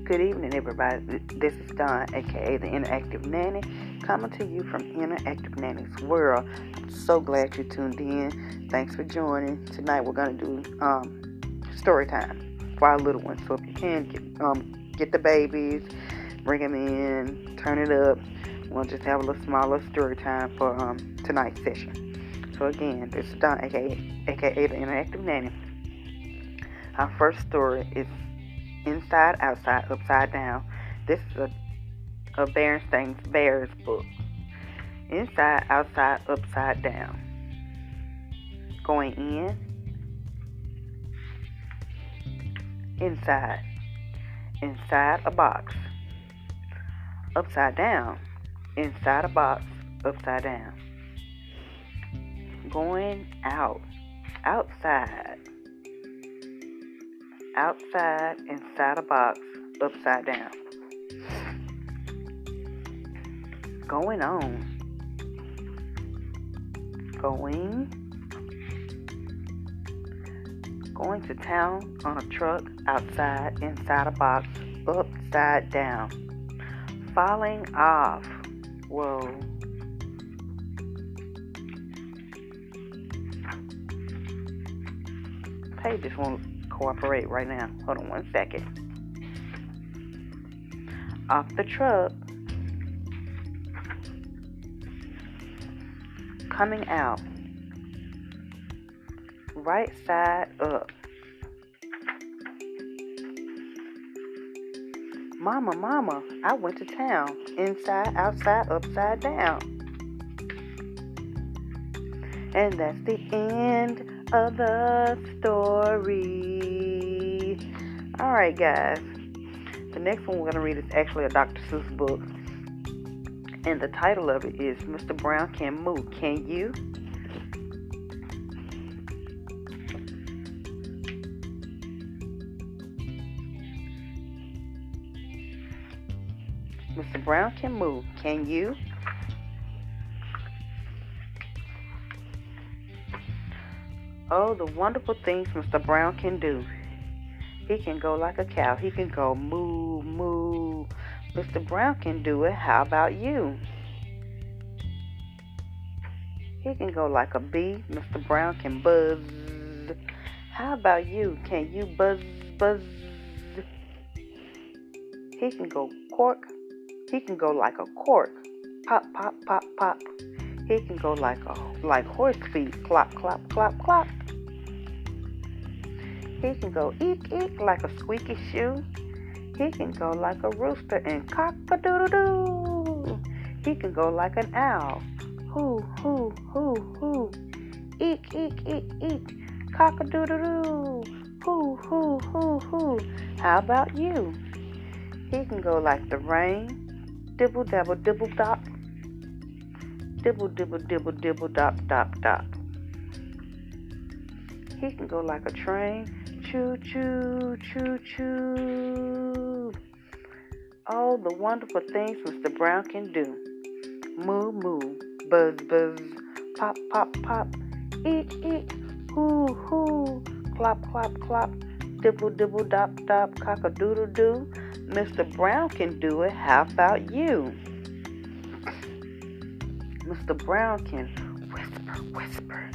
Good evening, everybody. This is Dawn, aka the Interactive Nanny, coming to you from Interactive Nanny's World. I'm so glad you tuned in. Thanks for joining. Tonight we're going to do story time for our little ones. So if you can, get the babies, bring them in, turn it up. We'll just have a little smaller story time for tonight's session. So again, this is Dawn, aka the Interactive Nanny. Our first story is Inside, Outside, Upside Down. This is a Berenstein's Bears book. Inside, Outside, Upside Down. Going in, inside, inside a box. Upside down, inside a box, upside down. Going out, outside. Outside, inside a box, upside down. Going on. Going to town on a truck, outside, inside a box, upside down. Falling off. Whoa. Pages won't cooperate right now. Hold on one second. Off the truck. Coming out. Right side up. Mama, I went to town. Inside, outside, upside down. And that's the end of the story. Alright, guys. The next one we're going to read is actually a Dr. Seuss book. And the title of it is Mr. Brown Can Moo. Can you? Mr. Brown Can Moo. Can you? Oh, the wonderful things Mr. Brown can do. He can go like a cow. He can go moo, moo. Mr. Brown can do it. How about you? He can go like a bee. Mr. Brown can buzz. How about you? Can you buzz, buzz? He can go cork. He can go like a cork. Pop, pop, pop, pop. He can go like horse feet. Clop, clop, clop, clop. He can go eek, eek like a squeaky shoe. He can go like a rooster and cock-a-doodle-doo. He can go like an owl. Hoo, hoo, hoo, hoo. Eek, eek, eek, eek. Cock-a-doodle-doo. Hoo, hoo, hoo, hoo. How about you? He can go like the rain. Dibble, dabble, dibble, dop. Dibble, dibble, dibble, dibble, dop, dop, dop. He can go like a train. Choo, choo, choo, choo. Oh, the wonderful things Mr. Brown can do. Moo, moo. Buzz, buzz. Pop, pop, pop. Eek, eek. Hoo, hoo. Clop, clop, clop. Dibble, dibble, dop, dop. Cock-a-doodle-doo. Mr. Brown can do it. How about you? Mr. Brown can whisper, whisper.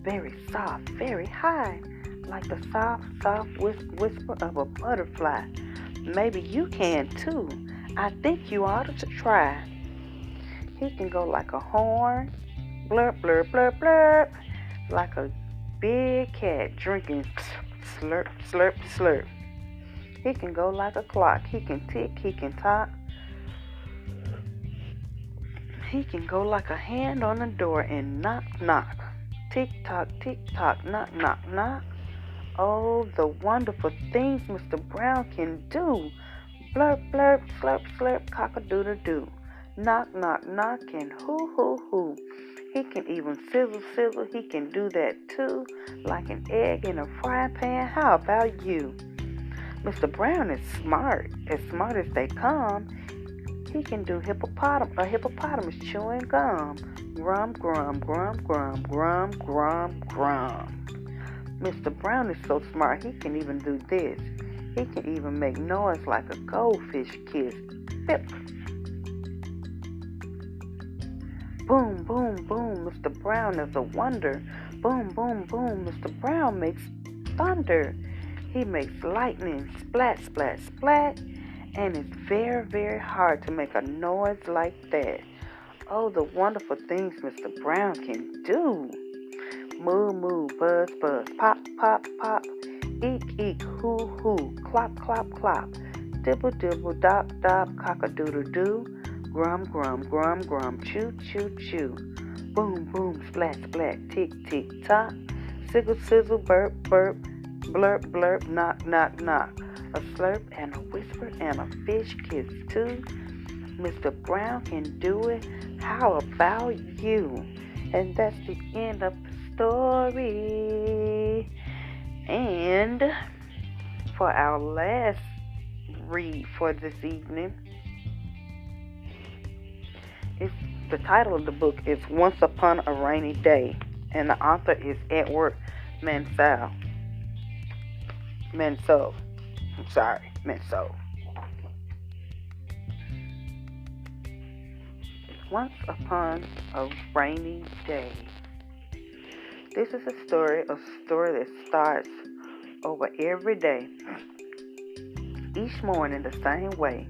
Very soft, very high. Like the soft, soft whisper of a butterfly. Maybe you can too. I think you ought to try. He can go like a horn. Blurp, blurp, blurp, blurp. Like a big cat drinking slurp, slurp, slurp. He can go like a clock. He can tick, he can tock. He can go like a hand on the door and knock, knock. Tick tock, knock, knock, knock. Oh, the wonderful things Mr. Brown can do. Blurp, blurp, slurp, slurp, cock-a-doodle-doo. Knock, knock, knock, and hoo, hoo, hoo. He can even sizzle, sizzle. He can do that too. Like an egg in a frying pan. How about you? Mr. Brown is smart as they come. He can do a hippopotamus chewing gum. Grum, grum, grum, grum, grum, grum, grum. Mr. Brown is so smart, he can even do this. He can even make noise like a goldfish kiss. Pip. Boom, boom, boom, Mr. Brown is a wonder. Boom, boom, boom, Mr. Brown makes thunder. He makes lightning, splat, splat, splat, and it's very, very hard to make a noise like that. Oh, the wonderful things Mr. Brown can do. Moo, moo, buzz, buzz, pop, pop, pop, eek, eek, hoo, hoo, clop, clop, clop, dibble, dibble, dop, dop, cock-a-doodle-doo, grum, grum, grum, grum, choo, choo, choo, boom, boom, splat, splat, tick, tick, tock, sizzle, sizzle, burp, burp, blurp, blurp, knock, knock, knock, a slurp and a whisper and a fish kiss too. Mr. Brown can do it. How about you? And that's the end of the story. And for our last read for this evening, the title of the book is Once Upon a Rainy Day, and the author is Edward Manso. Once Upon a Rainy Day. This is a story that starts over every day, each morning the same way.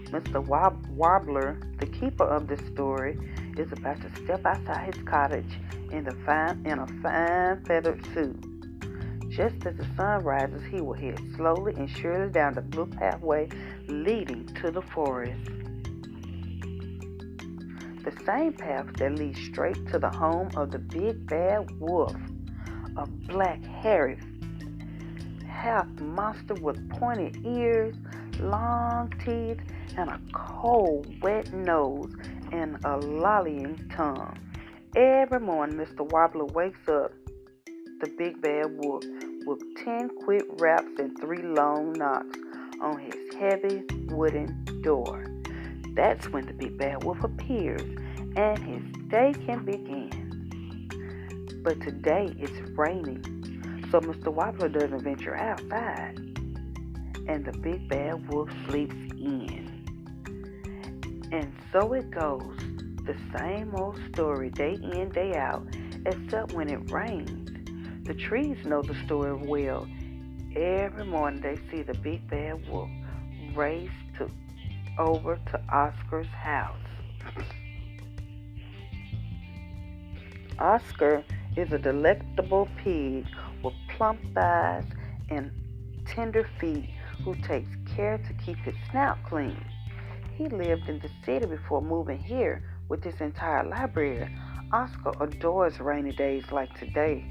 Mr. Warbler, the keeper of this story, is about to step outside his cottage in a fine feathered suit. Just as the sun rises, he will head slowly and surely down the blue pathway leading to the forest. The same path that leads straight to the home of the big bad wolf, a black, hairy half monster with pointed ears, long teeth, and a cold, wet nose and a lollying tongue. Every morning, Mr. Wobbler wakes up the big bad wolf with 10 quick raps and 3 long knocks on his heavy wooden door. That's when the big bad wolf appears and his day can begin. But today it's raining, so Mr. Wobbler doesn't venture outside, and the big bad wolf sleeps in. And so it goes, the same old story day in, day out, except when it rains. The trees know the story well. Every morning they see the big bad wolf race over to Oscar's house. Oscar is a delectable pig with plump thighs and tender feet who takes care to keep his snout clean. He lived in the city before moving here with his entire library. Oscar adores rainy days like today.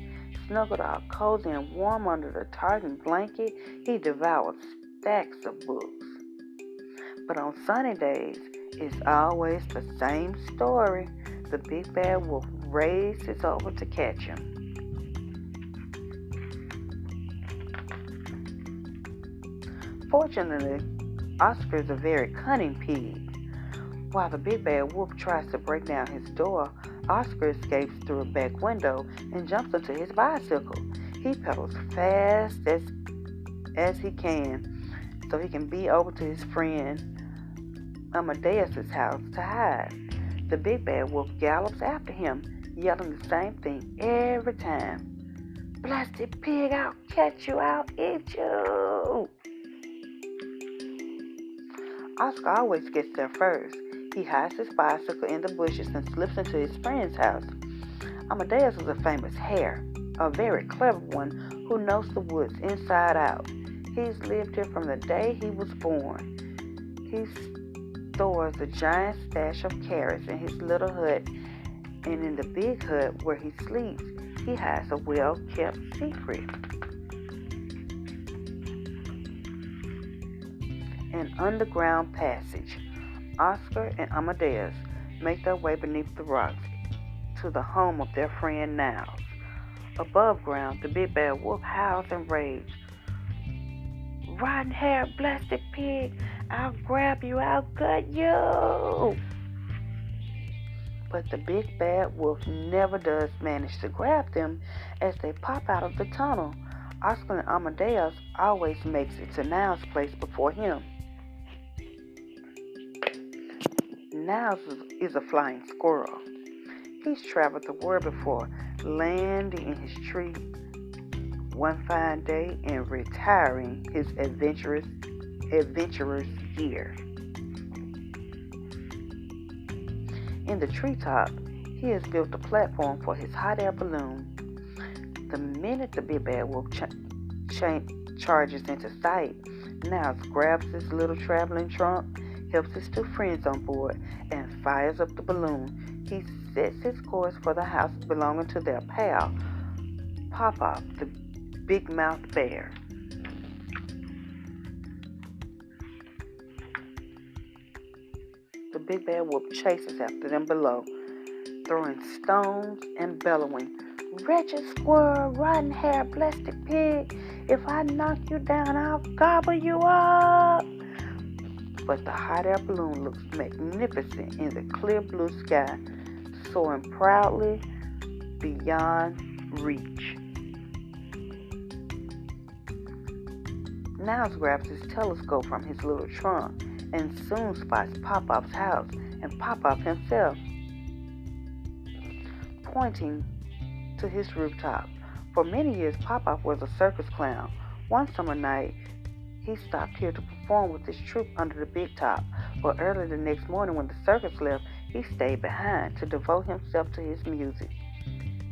Snuggled all cozy and warm under the tartan blanket, he devours stacks of books. But on sunny days, it's always the same story. The big bad wolf races over to catch him. Fortunately, Oscar is a very cunning pig. While the big bad wolf tries to break down his door, Oscar escapes through a back window and jumps into his bicycle. He pedals fast as he can so he can be over to his friend Amadeus's house to hide. The big bad wolf gallops after him, yelling the same thing every time. "Blasted pig, I'll catch you, I'll eat you." Oscar always gets there first. He hides his bicycle in the bushes and slips into his friend's house. Amadeus is a famous hare, a very clever one who knows the woods inside out. He's lived here from the day he was born. He stores a giant stash of carrots in his little hut, and in the big hut where he sleeps, he has a well-kept secret. An underground passage. Oscar and Amadeus make their way beneath the rocks to the home of their friend Niles. Above ground, the big bad wolf howls and rages. "Rotten hair, blasted pig, I'll grab you, I'll gut you." But the big bad wolf never does manage to grab them as they pop out of the tunnel. Oscar and Amadeus always makes it to Now's place before him. Niles is a flying squirrel. He's traveled the world before, landing in his tree one fine day and retiring his adventurous year. In the treetop, he has built a platform for his hot air balloon. The minute the big bad wolf charges into sight, Niles grabs his little traveling trunk, helps his two friends on board, and fires up the balloon. He sets his course for the house belonging to their pal, Pop-Pop, the big-mouthed bear. The big bad wolf chases after them below, throwing stones and bellowing, "Wretched squirrel, rotten hair, blasted pig, if I knock you down, I'll gobble you up." But the hot air balloon looks magnificent in the clear blue sky, soaring proudly beyond reach. Niles grabs his telescope from his little trunk and soon spots Pop-Pop's house and Pop-Pop himself, pointing to his rooftop. For many years, Pop-Pop was a circus clown. One summer night, he stopped here to perform with his troupe under the big top, but early the next morning when the circus left, he stayed behind to devote himself to his music.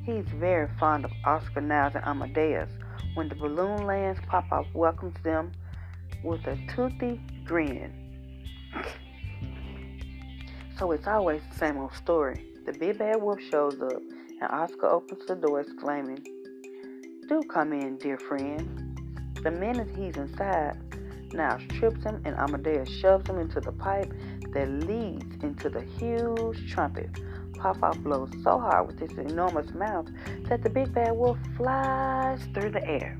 He's very fond of Oscar, Niles, and Amadeus. When the balloon lands, Pop-Pop welcomes them with a toothy grin. So it's always the same old story. The big bad wolf shows up, and Oscar opens the door exclaiming, "Do come in, dear friend." The minute he's inside, Niles trips him and Amadeus shoves him into the pipe that leads into the huge trumpet. Pop-Pop blows so hard with his enormous mouth that the big bad wolf flies through the air.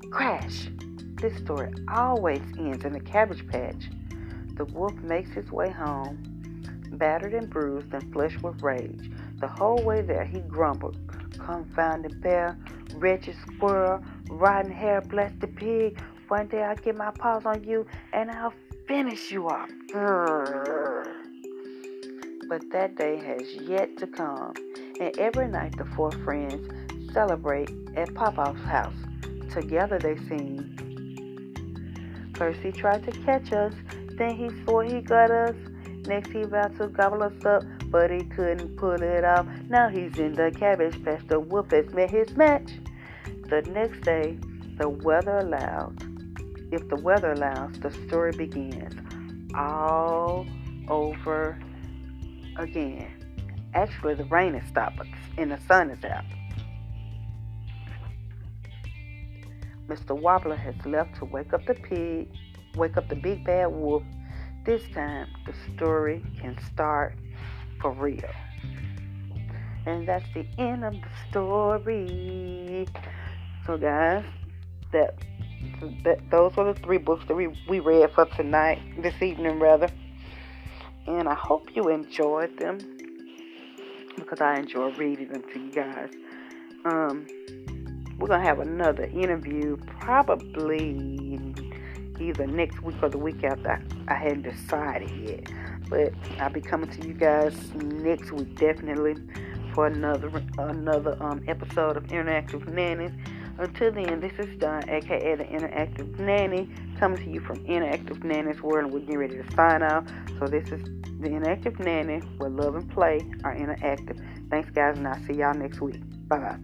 Crash! This story always ends in a cabbage patch. The wolf makes his way home, battered and bruised and flushed with rage. The whole way there he grumbled, "Confounded bear, wretched squirrel, rotten hair, blasted pig. One day I'll get my paws on you and I'll finish you off." But that day has yet to come, and every night the four friends celebrate at Pop-Pop's house. Together they sing, "First he tried to catch us, then he swore he got us. Next he vowed to gobble us up, but he couldn't pull it off. Now he's in the cabbage patch, the wolf has met his match." The next day, if the weather allows, the story begins all over again. Actually, the rain has stopped and the sun is out. Mr. Wobbler has left to wake up the big bad wolf. This time, the story can start for real. And that's the end of the story. So guys, those are the 3 books that we read for this evening rather. And I hope you enjoyed them, because I enjoy reading them to you guys. We're going to have another interview probably either next week or the week after. I hadn't decided yet. But I'll be coming to you guys next week definitely for another episode of Interactive Nannies. Until then, this is Don, aka the Interactive Nanny, coming to you from Interactive Nanny's World, and we're getting ready to sign out. So this is the Interactive Nanny, where love and play are interactive. Thanks guys, and I'll see y'all next week. Bye-bye.